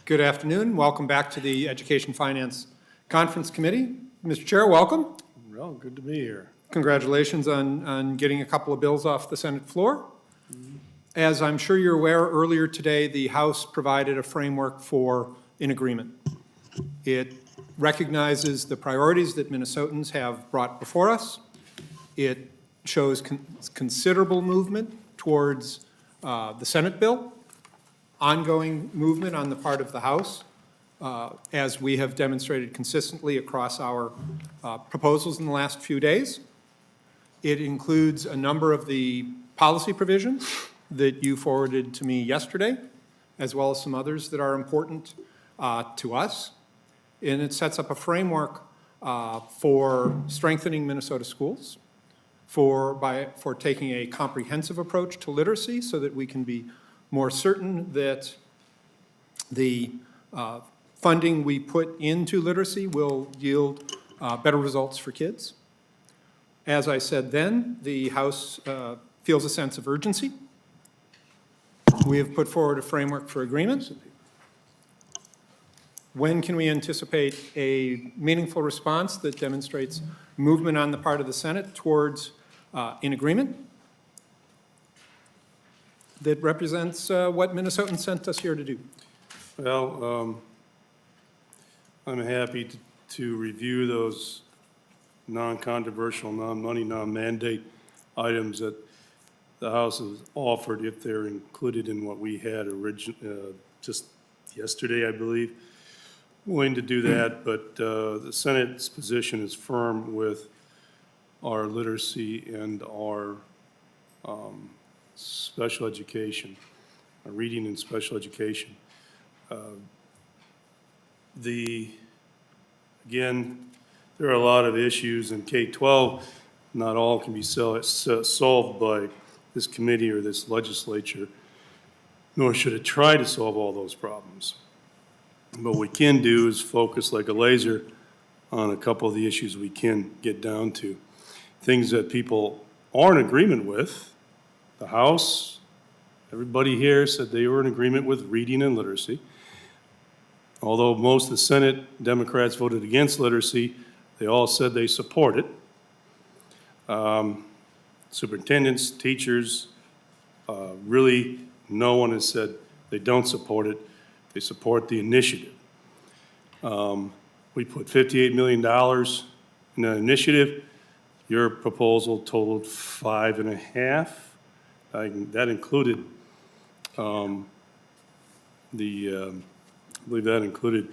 Good afternoon. Welcome back to the Education Finance Conference Committee. Mr. Chair, welcome. Well, good to be here. Congratulations on getting a couple of bills off the Senate floor. As I'm sure you're aware, earlier today, the House provided a framework for an agreement. It recognizes the priorities that Minnesotans have brought before us. It shows considerable movement towards the Senate bill, ongoing movement on the part of the House, as we have demonstrated consistently across our proposals in the last few days. It includes a number of the policy provisions that you forwarded to me yesterday, as well as some others that are important to us. And it sets up a framework for strengthening Minnesota schools, for taking a comprehensive approach to literacy so that we can be more certain that the funding we put into literacy will yield better results for kids. As I said then, the House feels a sense of urgency. We have put forward a framework for agreement. When can we anticipate a meaningful response that demonstrates movement on the part of the Senate towards an agreement that represents what Minnesotans sent us here to do? Well, I'm happy to review those non-controversial, non-money, non-mandate items that the House has offered if they're included in what we had just yesterday, I believe. Willing to do that, but the Senate's position is firm with our literacy and our special education, our reading and special education. Again, there are a lot of issues in K-12. Not all can be solved by this committee or this legislature, nor should it try to solve all those problems. But what we can do is focus like a laser on a couple of the issues we can get down to. Things that people are in agreement with. The House, everybody here said they were in agreement with reading and literacy. Although most of the Senate Democrats voted against literacy, they all said they support it. Superintendents, teachers, really no one has said they don't support it. They support the initiative. We put $58 million in the initiative. Your proposal totaled 5.5. That included I believe that included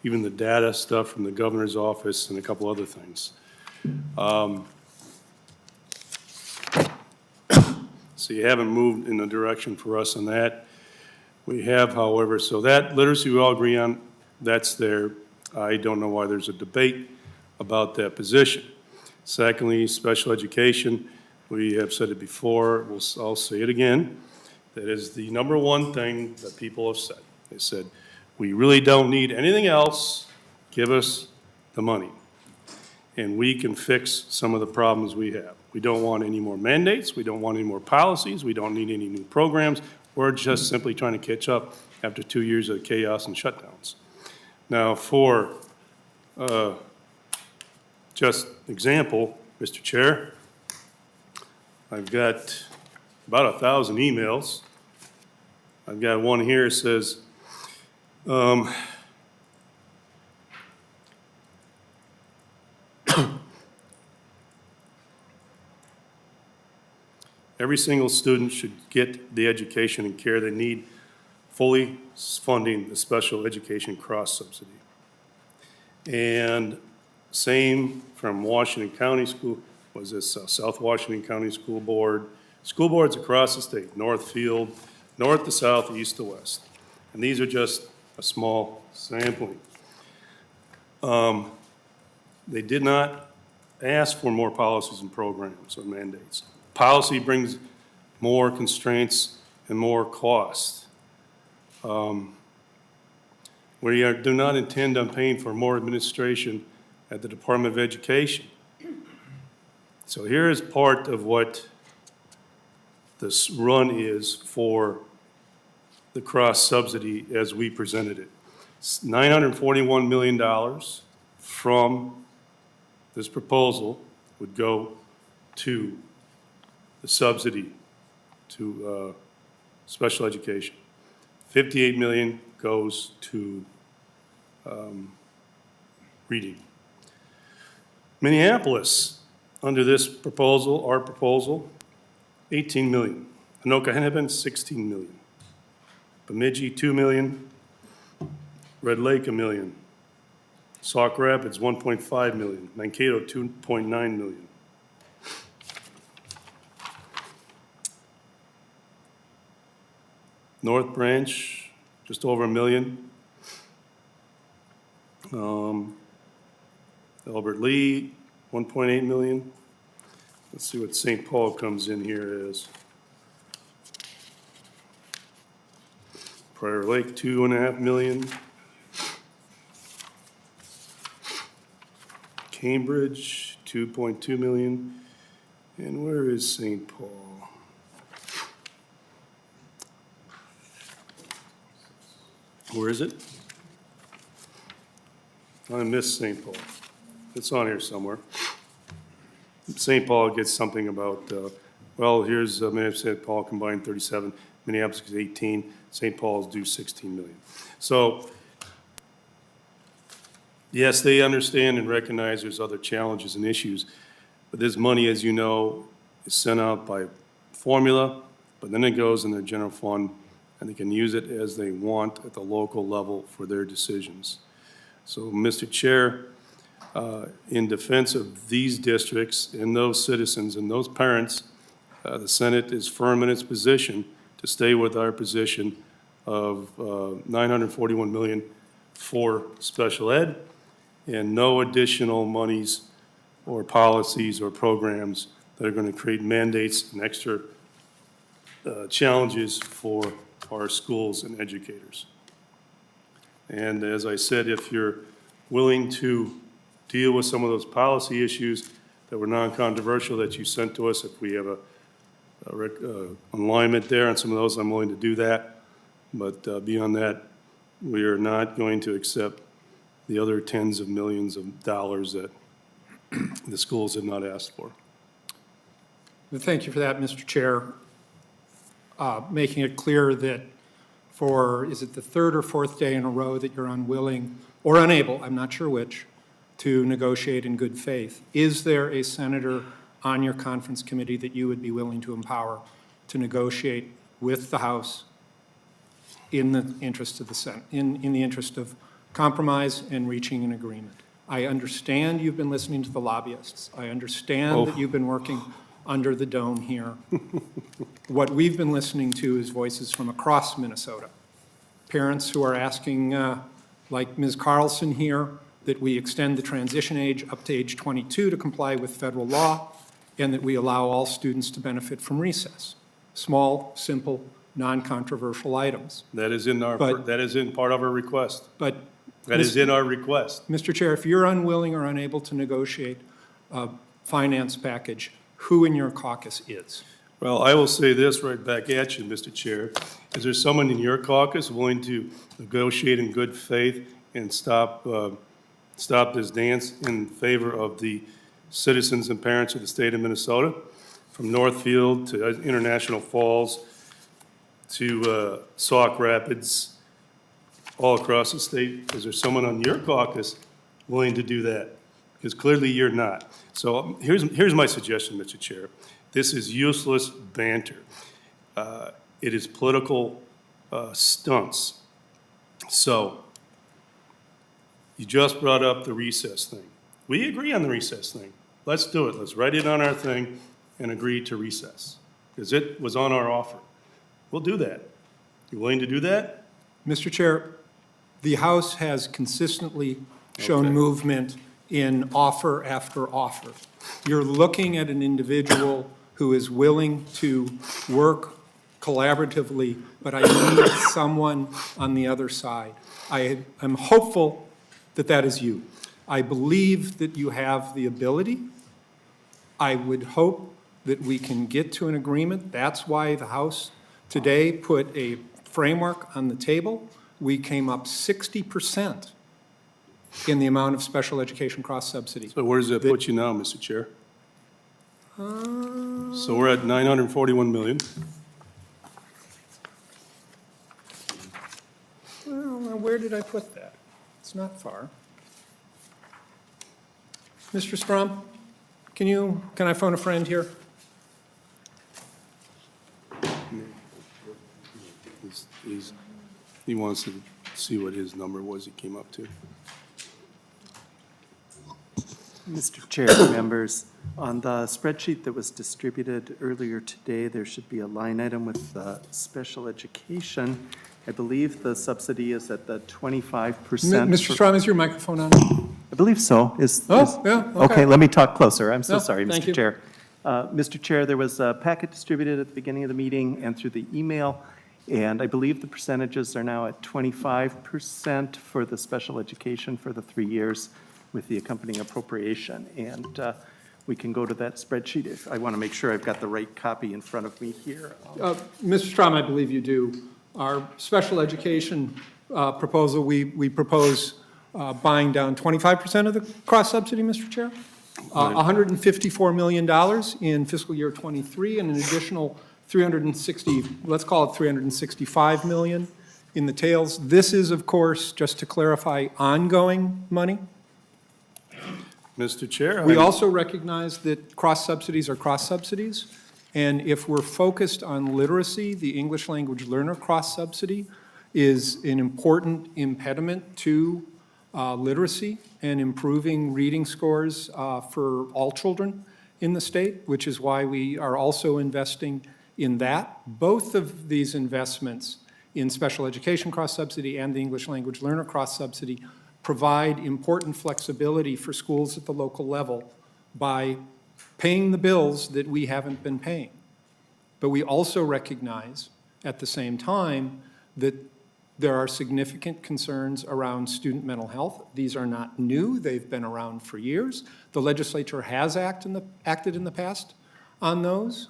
even the data stuff from the governor's office and a couple other things. So you haven't moved in the direction for us on that. We have, however, so that literacy we all agree on, that's there. I don't know why there's a debate about that position. Secondly, special education, we have said it before, I'll say it again. That is the number one thing that people have said. They said, we really don't need anything else, give us the money. And we can fix some of the problems we have. We don't want any more mandates, we don't want any more policies, we don't need any new programs. We're just simply trying to catch up after 2 years of chaos and shutdowns. Now for just example, Mr. Chair, I've got about 1,000 emails. I've got one here that says, every single student should get the education and care they need, fully funding the special education cross-subsidy. And same from Washington County School, was this South Washington County School Board, school boards across the state, Northfield, north to south, east to west. And these are just a small sampling. They did not ask for more policies and programs or mandates. Policy brings more constraints and more cost. We do not intend on paying for more administration at the Department of Education. So here is part of what this run is for the cross subsidy as we presented it. $941 million from this proposal would go to the subsidy to special education. 58 million goes to reading. Minneapolis, under this proposal, our proposal, 18 million. Anoka-Hennepin, 16 million. Bemidji, 2 million. Red Lake, $1 million. Sauk Rapids, 1.5 million. Mankato, 2.9 million. North Branch, just over $1 million. Albert Lee, 1.8 million. Let's see what St. Paul comes in here as. Prior Lake, 2.5 million. Cambridge, 2.2 million. And where is St. Paul? Where is it? I missed St. Paul. It's on here somewhere. St. Paul gets something about, well, here's Minneapolis, St. Paul combined 37, Minneapolis is 18, St. Paul's due 16 million. So, yes, they understand and recognize there's other challenges and issues, but this money, as you know, is sent out by formula, but then it goes in their general fund, and they can use it as they want at the local level for their decisions. So, Mr. Chair, in defense of these districts and those citizens and those parents, the Senate is firm in its position to stay with our position of $941 million for special ed and no additional monies or policies or programs that are going to create mandates and extra challenges for our schools and educators. And as I said, if you're willing to deal with some of those policy issues that were non-controversial that you sent to us, if we have a alignment there on some of those, I'm willing to do that. But beyond that, we are not going to accept the other tens of millions of dollars that the schools have not asked for. Well, thank you for that, Mr. Chair. Making it clear that for, is it the third or fourth day in a row that you're unwilling or unable, I'm not sure which, to negotiate in good faith. Is there a senator on your conference committee that you would be willing to empower to negotiate with the House in the interest of the Senate, in the interest of compromise and reaching an agreement? I understand you've been listening to the lobbyists. I understand that you've been working under the dome here. What we've been listening to is voices from across Minnesota. Parents who are asking, like Ms. Carlson here, that we extend the transition age up to age 22 to comply with federal law, and that we allow all students to benefit from recess. Small, simple, non-controversial items. That is in our, that is in part of our request. But that is in our request. Mr. Chair, if you're unwilling or unable to negotiate a finance package, who in your caucus is? Well, I will say this right back at you, Mr. Chair. Is there someone in your caucus willing to negotiate in good faith and stop this dance in favor of the citizens and parents of the state of Minnesota? From Northfield to International Falls to Sauk Rapids, all across the state. Is there someone on your caucus willing to do that? Because clearly you're not. So here's my suggestion, Mr. Chair. This is useless banter. It is political stunts. So you just brought up the recess thing. We agree on the recess thing. Let's do it. Let's write it on our thing and agree to recess, because it was on our offer. We'll do that. You willing to do that? Mr. Chair, the House has consistently shown movement in offer after offer. You're looking at an individual who is willing to work collaboratively, but I need someone on the other side. I am hopeful that that is you. I believe that you have the ability. I would hope that we can get to an agreement. That's why the House today put a framework on the table we came up 60% in the amount of special education cross-subsidy. So where does that put you now, Mr. Chair? So we're at 941 million. Well, now where did I put that? It's not far. Mr. Strom, can I phone a friend here? He wants to see what his number was he came up to. Mr. Chair, members, on the spreadsheet that was distributed earlier today, there should be a line item with special education. I believe the subsidy is at the 25%. Mr. Strom, is your microphone on? I believe so. Yeah, okay. Okay, let me talk closer. I'm so No, sorry, thank Mr. you. Chair. Mr. Chair, there was a packet distributed at the beginning of the meeting and through the email, and I believe the percentages are now at 25% for the special education for the 3 years with the accompanying appropriation. And we can go to that spreadsheet if I want to make sure I've got the right copy in front of me here. Mr. Strom, I believe you do. Our special education proposal, we propose buying down 25% of the cross-subsidy, Mr. Chair. $154 million in fiscal year '23 and an additional 360, let's call it 365 million in the tails. This is, of course, just to clarify, ongoing money. Mr. Chair? We also recognize that cross-subsidies are cross-subsidies, and if we're focused on literacy, the English language learner cross-subsidy is an important impediment to literacy and improving reading scores for all children in the state, which is why we are also investing in that. Both of these investments in special education cross-subsidy and the English language learner cross-subsidy provide important flexibility for schools at the local level by paying the bills that we haven't been paying. But we also recognize at the same time that there are significant concerns around student mental health. These are not new. They've been around for years. The legislature has acted in the past on those.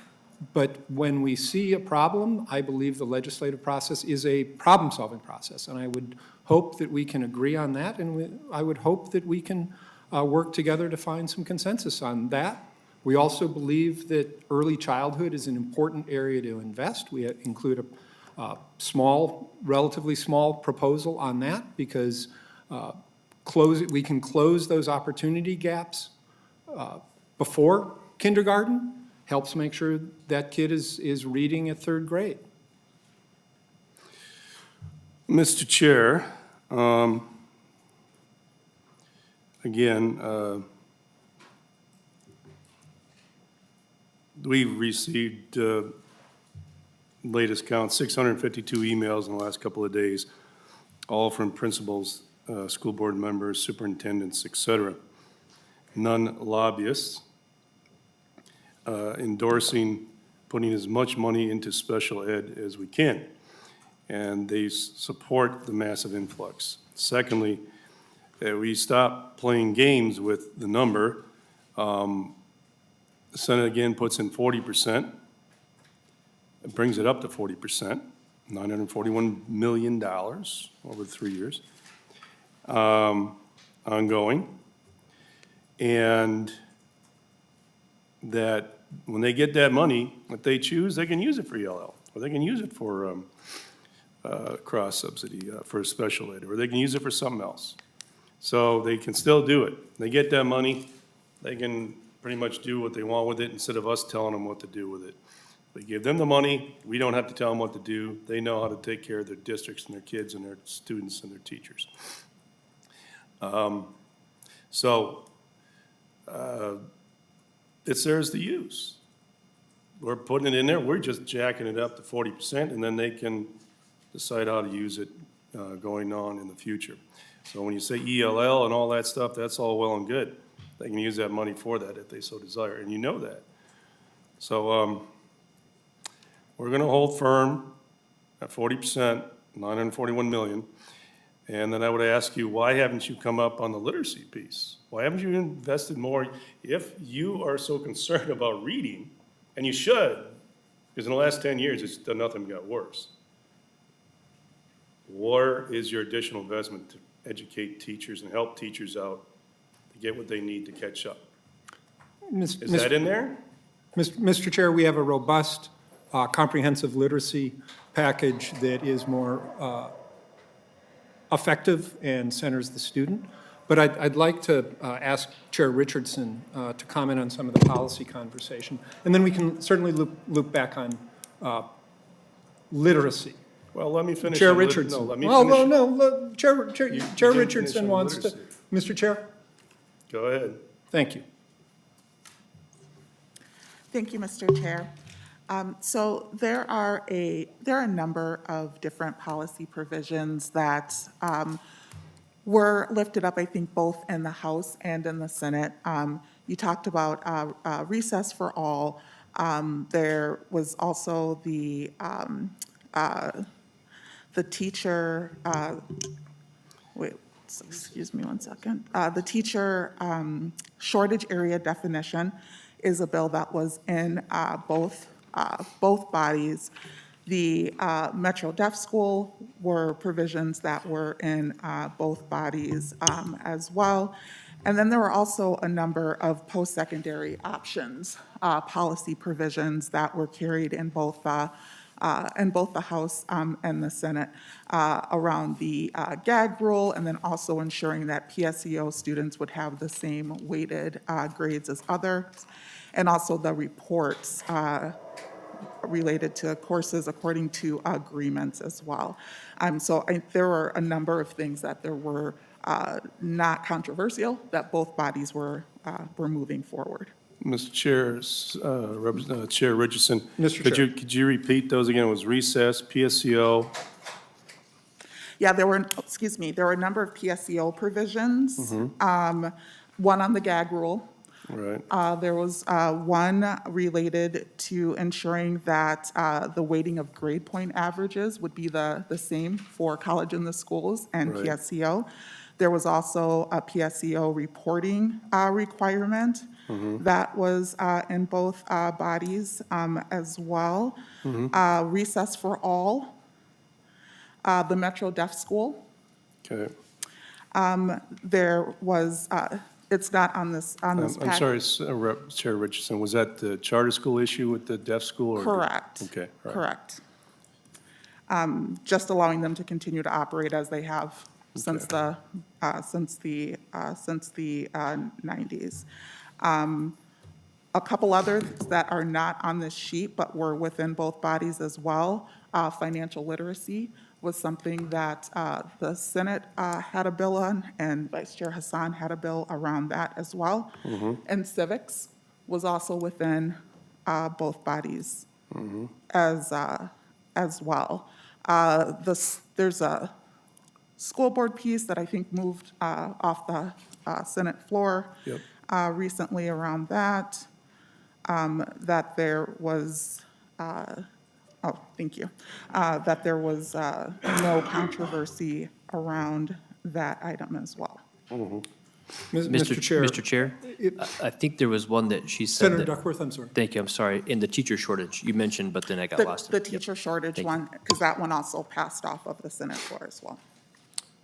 But when we see a problem, I believe the legislative process is a problem-solving process. And I would hope that we can agree on that, and I would hope that we can work together to find some consensus on that. We also believe that early childhood is an important area to invest. We include a relatively small proposal on that because we can close those opportunity gaps before kindergarten, helps make sure that kid is reading at 3rd grade. Mr. Chair, again, we've received, latest count, 652 emails in the last couple of days, all from principals, school board members, superintendents, et cetera. None lobbyists, endorsing putting as much money into special ed as we can. And they support the massive influx. Secondly, we stop playing games with the number. The Senate again puts in 40%. It brings it up to 40%, $941 million over 3 years, ongoing. And that when they get that money, if they choose, they can use it for ELL, or they can use it for cross-subsidy for special ed, or they can use it for something else. So they can still do it. They get that money, they can pretty much do what they want with it instead of us telling them what to do with it. We give them the money, we don't have to tell them what to do. They know how to take care of their districts and their kids and their students and their teachers. It's theirs to use. We're putting it in there, we're just jacking it up to 40%, and then they can decide how to use it going on in the future. So when you say ELL and all that stuff, that's all well and good. They can use that money for that if they so desire, and you know that. So we're gonna hold firm at 40%, 941 million. And then I would ask you, why haven't you come up on the literacy piece? Why haven't you invested more? If you are so concerned about reading, and you should, because in the last 10 years, it's done nothing but got worse. where is your additional investment to educate teachers and help teachers out to get what they need to catch up? Is that in there? Mr. Chair, we have a robust, comprehensive literacy package that is more effective and centers the student. But I'd like to ask Chair Richardson to comment on some of the policy conversation. And then we can certainly loop back on literacy. Well, let me finish. Chair on lit- Richardson. No, let me Well, finish. no, look, Chair didn't Richardson finish on wants to. literacy. Mr. Chair? Go ahead. Thank you. Thank you, Mr. Chair. So there are a number of different policy provisions that were lifted up, I think, both in the House and in the Senate. You talked about recess for all. There was also the teacher, excuse me one second. The teacher shortage area definition is a bill that was in both bodies. The Metro Deaf School were provisions that were in both bodies as well. And then there were also a number of post-secondary options, policy provisions that were carried in both the House and the Senate around the gag rule, and then also ensuring that PSEO students would have the same weighted grades as others, and also the reports related to courses according to agreements as well. So there were a number of things that there were not controversial that both bodies were moving forward. Mr. Chair, Chair Richardson. Mr. Chair. Could you repeat those again? It was recess, PSEO. Yeah, there were a number of PSEO provisions. One on the gag rule. Right. There was one related to ensuring that the weighting of grade point averages would be the same for college in the schools and Right. PSEO. There was also a PSEO reporting requirement that was in both bodies as well. Recess for all, the Metro Deaf School. Okay. There was, it's not on this I'm pack. sorry, Chair Richardson, was that the charter school issue with the deaf school? Or Correct. Okay. all right. Correct. Just allowing them to continue to operate as they have since the 90s. A couple others that are not on this sheet but were within both bodies as well. Financial literacy was something that the Senate had a bill on, and Vice Chair Hassan had a bill around that as well. And civics was also within both bodies as well. There's a school board piece that I think moved off the Senate floor Yep. recently around that. That there was, thank you, that there was no controversy around that item as well. Mr. Chair. Mr. Chair, I think there was one that she said Senator that, Duckworth, I'm sorry. thank you, I'm sorry, in the teacher shortage, you mentioned, but then I got lost. The teacher shortage Thank you. one, because that one also passed off of the Senate floor as well.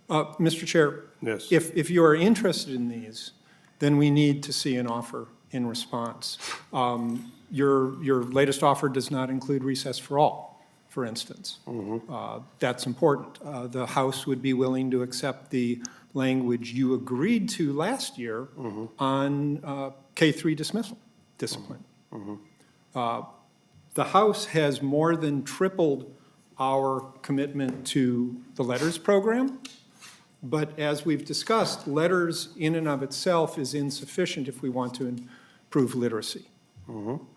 Mr. Chair. Yes. If you are interested in these, then we need to see an offer in response. Your latest offer does not include recess for all, for instance. That's important. The House would be willing to accept the language you agreed to last year on K-3 discipline. The House has more than tripled our commitment to the letters program. But as we've discussed, letters in and of itself is insufficient if we want to improve literacy.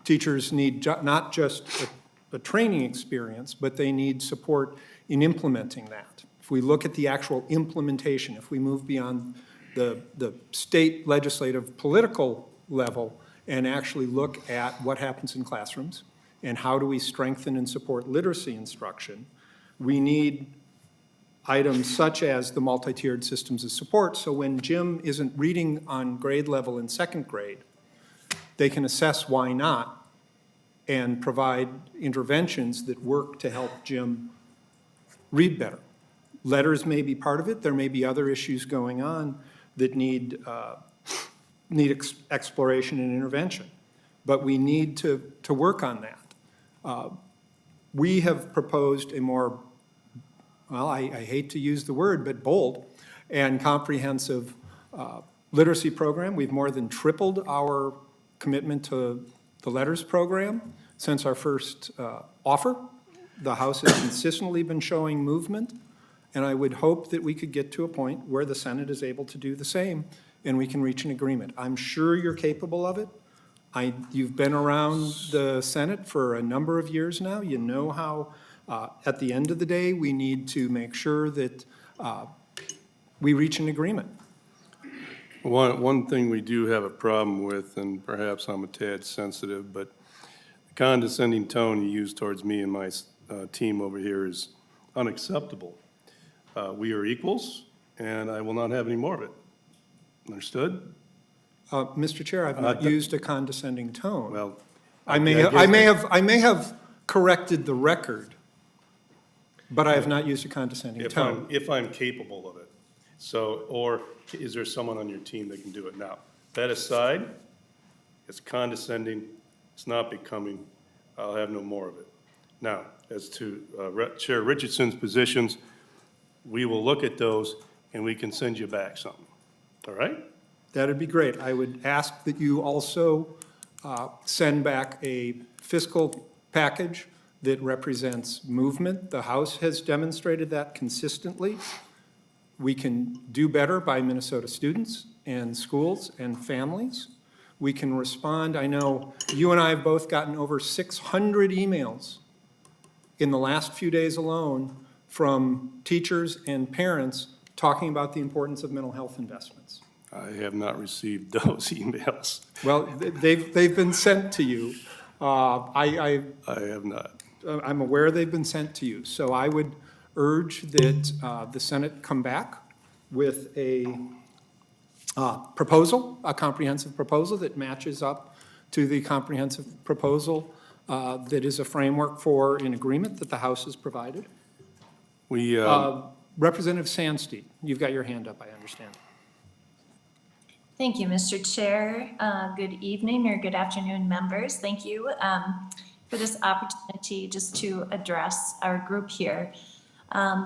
Teachers need not just a training experience, but they need support in implementing that. If we look at the actual implementation, if we move beyond the state legislative political level and actually look at what happens in classrooms and how do we strengthen and support literacy instruction, we need items such as the multi-tiered systems of support, so when Jim isn't reading on grade level in second grade, they can assess why not and provide interventions that work to help Jim read better, Letters may be part of it. There may be other issues going on that need exploration and intervention. But we need to work on that. We have proposed a more, well, I hate to use the word, but bold and comprehensive literacy program. We've more than tripled our commitment to the letters program since our first offer. The House has consistently been showing movement, and I would hope that we could get to a point where the Senate is able to do the same and we can reach an agreement. I'm sure you're capable of it. You've been around the Senate for a number of years now. You know how, at the end of the day, we need to make sure that we reach an agreement. One thing we do have a problem with, and perhaps I'm a tad sensitive, but the condescending tone you use towards me and my team over here is unacceptable. We are equals, and I will not have any more of it. Understood? Mr. Chair, I've not used a condescending tone. Well, I may have corrected the record, but I have not used a condescending tone. if I'm capable of it. So, or is there someone on your team that can do it now? That aside, it's condescending, it's not becoming, I'll have no more of it. Now, as to Chair Richardson's positions, we will look at those and we can send you back something, all right? That'd be great. I would ask that you also send back a fiscal package that represents movement. The House has demonstrated that consistently. We can do better by Minnesota students and schools and families. We can respond. I know you and I have both gotten over 600 emails in the last few days alone from teachers and parents talking about the importance of mental health investments. I have not received those emails. Well, they've been sent to you. I have not. I'm aware they've been sent to you. So I would urge that the Senate come back with a proposal, a comprehensive proposal that matches up to the comprehensive proposal that is a framework for an agreement that the House has provided. We, Representative Sandstein, you've got your hand up, I understand. Thank you, Mr. Chair. Good evening or good afternoon, members. Thank you for this opportunity just to address our group here.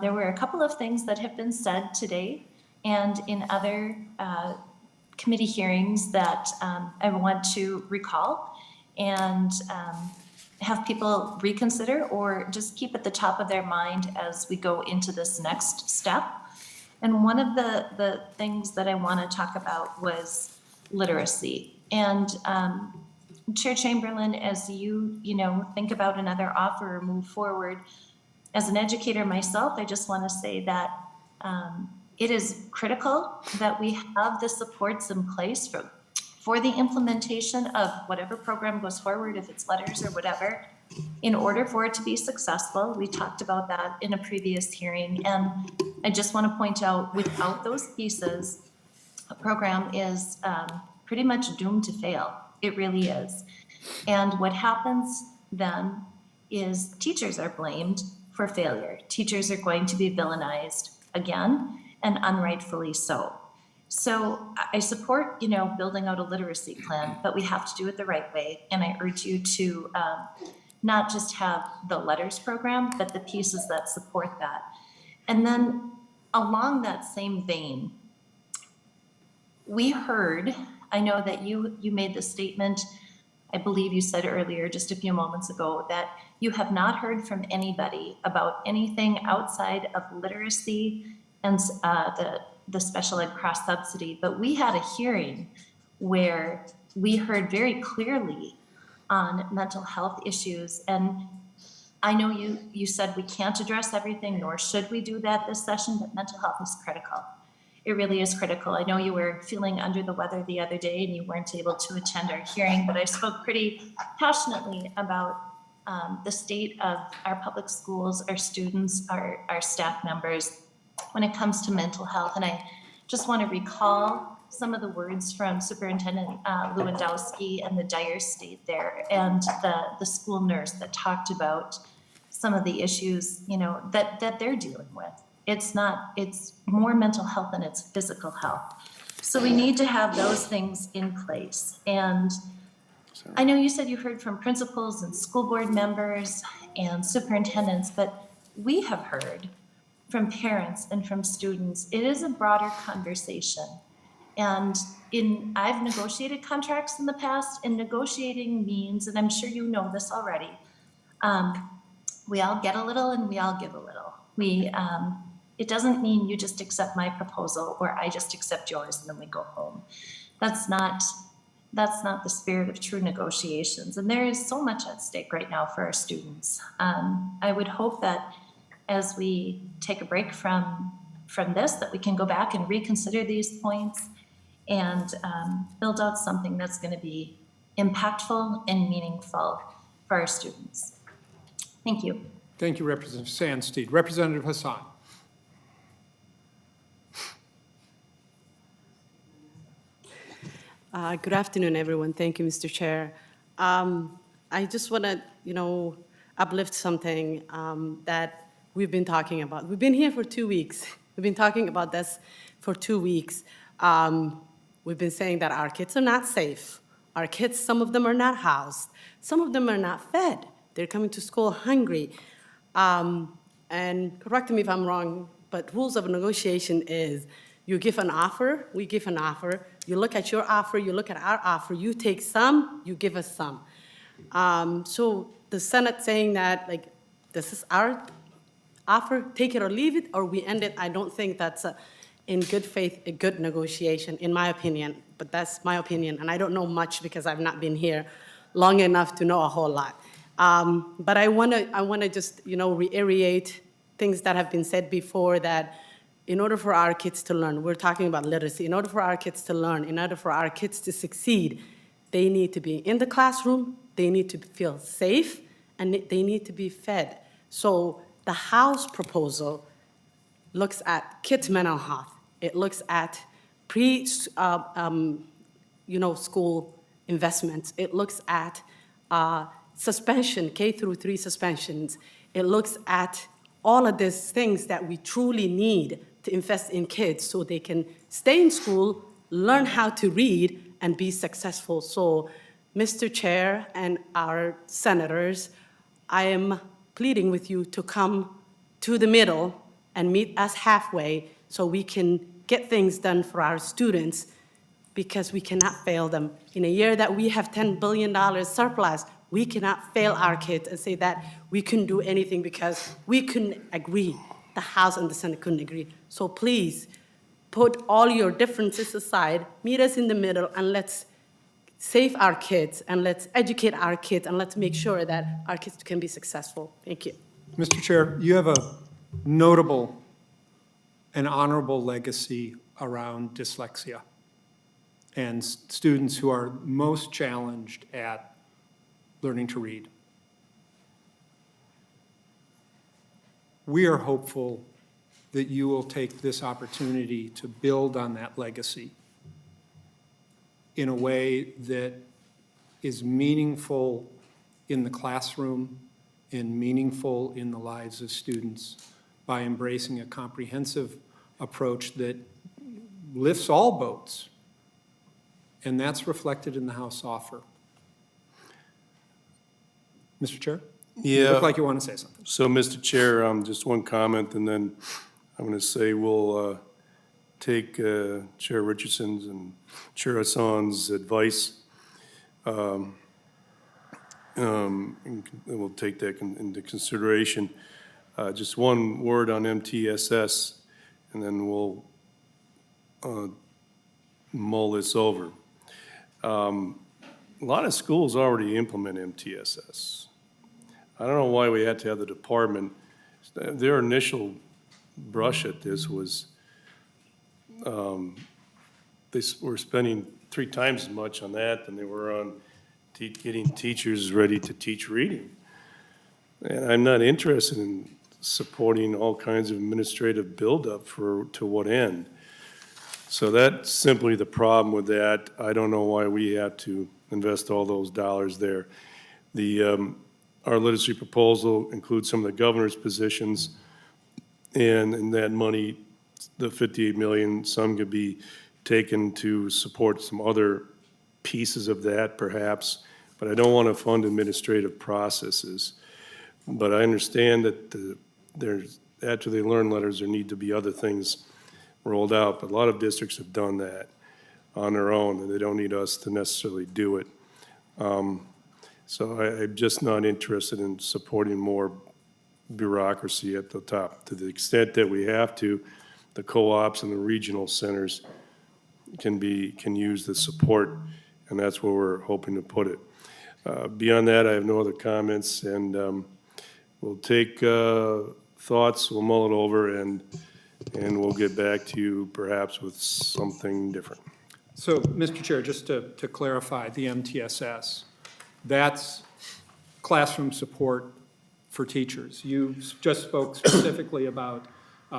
There were a couple of things that have been said today and in other committee hearings that I want to recall and have people reconsider or just keep at the top of their mind as we go into this next step. And one of the things that I want to talk about was literacy. And Chair Chamberlain, as you think about another offer or move forward, as an educator myself, I just want to say that it is critical that we have the supports in place for the implementation of whatever program goes forward, if it's letters or whatever, in order for it to be successful. We talked about that in a previous hearing. And I just want to point out, without those pieces, a program is pretty much doomed to fail. It really is. And what happens then is teachers are blamed for failure. Teachers are going to be villainized again, and unrightfully so. So I support, building out a literacy plan, but we have to do it the right way. And I urge you to not just have the letters program, but the pieces that support that. And then along that same vein, we heard, I know that you made the statement, I believe you said earlier, just a few moments ago, that you have not heard from anybody about anything outside of literacy and the special ed cross subsidy. But we had a hearing where we heard very clearly on mental health issues. And I know you said we can't address everything, nor should we do that this session, but mental health is critical. It really is critical. I know you were feeling under the weather the other day and you weren't able to attend our hearing, but I spoke pretty passionately about the state of our public schools, our students, our staff members when it comes to mental health. And I just want to recall some of the words from Superintendent Lewandowski and the dire state there, and the school nurse that talked about some of the issues, that they're dealing with. It's not, it's more mental health than it's physical health. So we need to have those things in place. And I know you said you heard from principals and school board members and superintendents, but we have heard from parents and from students. It is a broader conversation. And I've negotiated contracts in the past, and negotiating means, and I'm sure you know this already, we all get a little and we all give a little. It doesn't mean you just accept my proposal or I just accept yours and then we go home. That's not the spirit of true negotiations. And there is so much at stake right now for our students. I would hope that as we take a break from this, that we can go back and reconsider these points and build out something that's going to be impactful and meaningful for our students. Thank you. Thank you, Representative Sandsteed. Representative Hassan. Good afternoon, everyone. Thank you, Mr. Chair. I just want to, uplift something that we've been talking about. We've been here for 2 weeks. We've been talking about this for 2 weeks. We've been saying that our kids are not safe. Our kids, some of them are not housed. Some of them are not fed. They're coming to school hungry. And correct me if I'm wrong, but rules of negotiation is you give an offer, we give an offer, you look at your offer, you look at our offer, you take some, you give us some. So the Senate saying that, like, this is our offer, take it or leave it, or we end it, I don't think that's, in good faith, a good negotiation, in my opinion. But that's my opinion, and I don't know much because I've not been here long enough to know a whole lot. But I wanna just, reiterate things that have been said before, that in order for our kids to learn, we're talking about literacy, in order for our kids to learn, in order for our kids to succeed, they need to be in the classroom, they need to feel safe, and they need to be fed. So the House proposal looks at kids' mental health. It looks at school investments. It looks at suspension, K through 3 suspensions. It looks at all of these things that we truly need to invest in kids so they can stay in school, learn how to read, and be successful. So, Mr. Chair and our senators, I am pleading with you to come to the middle and meet us halfway so we can get things done for our students, because we cannot fail them. In a year that we have $10 billion surplus, we cannot fail our kids and say that we couldn't do anything because we couldn't agree. The House and the Senate couldn't agree. So please, put all your differences aside, meet us in the middle, and let's save our kids, and let's educate our kids, and let's make sure that our kids can be successful. Thank you. Mr. Chair, you have a notable and honorable legacy around dyslexia and students who are most challenged at learning to read. We are hopeful that you will take this opportunity to build on that legacy in a way that is meaningful in the classroom and meaningful in the lives of students by embracing a comprehensive approach that lifts all boats. And that's reflected in the House offer. Mr. Chair? You Yeah. look like you want to say something. So, Mr. Chair, just one comment, and then I'm going to say we'll take Chair Richardson's and Chair Hassan's advice, and we'll take that into consideration. Just one word on MTSS, and then we'll mull this over. A lot of schools already implement MTSS. I don't know why we had to have the department. Their initial brush at this was they were spending 3 times as much on that than they were on getting teachers ready to teach reading. And I'm not interested in supporting all kinds of administrative buildup to what end. So that's simply the problem with that. I don't know why we have to invest all those dollars there. Our literacy proposal includes some of the governor's positions And in that money, the 58 million, some could be taken to support some other pieces of that perhaps, but I don't want to fund administrative processes. But I understand that there's, after they learn letters, there need to be other things rolled out, but a lot of districts have done that on their own, and they don't need us to necessarily do it. So I'm just not interested in supporting more bureaucracy at the top. To the extent that we have to, the co-ops and the regional centers can use the support, and that's where we're hoping to put it. Beyond that, I have no other comments, and we'll take thoughts, we'll mull it over, and we'll get back to you perhaps with something different. So, Mr. Chair, just to clarify, the MTSS, that's classroom support for teachers. You just spoke specifically about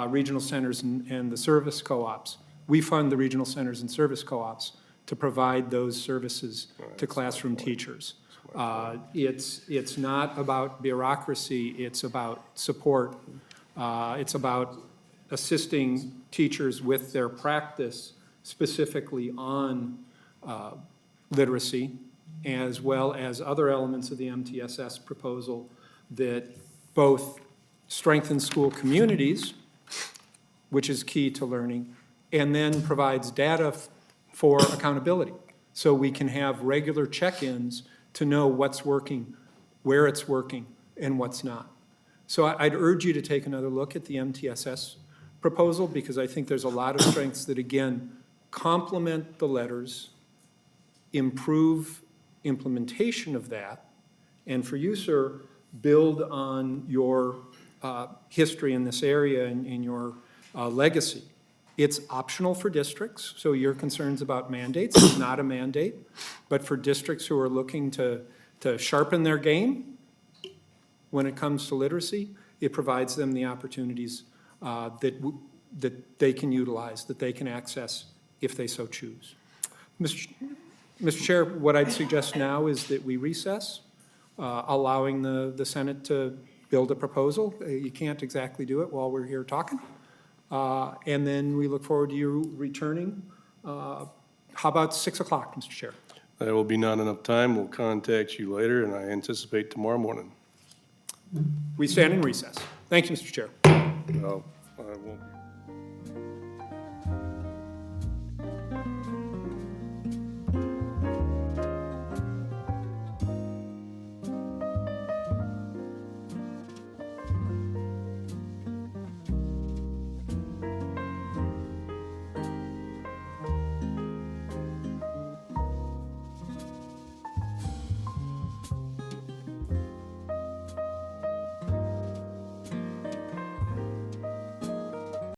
regional centers and the service co-ops. We fund the regional centers and service co-ops to provide those services to classroom teachers. It's not about bureaucracy, it's about support. It's about assisting teachers with their practice specifically on literacy, as well as other elements of the MTSS proposal that both strengthen school communities, which is key to learning, and then provides data for accountability. So we can have regular check-ins to know what's working, where it's working, and what's not. So I'd urge you to take another look at the MTSS proposal, because I think there's a lot of strengths that, again, complement the letters, improve implementation of that, and for you, sir, build on your history in this area and your legacy. It's optional for districts, so your concerns about mandates is not a mandate, but for districts who are looking to sharpen their game when it comes to literacy, it provides them the opportunities that they can utilize, that they can access if they so choose. Mr. Chair, what I'd suggest now is that we recess, allowing the Senate to build a proposal. You can't exactly do it while we're here talking. And then we look forward to you returning. How about 6 o'clock, Mr. Chair? That will be not enough time. We'll contact you later, and I anticipate tomorrow morning. We stand in recess. Thank you, Mr. Chair. Well, I won't be.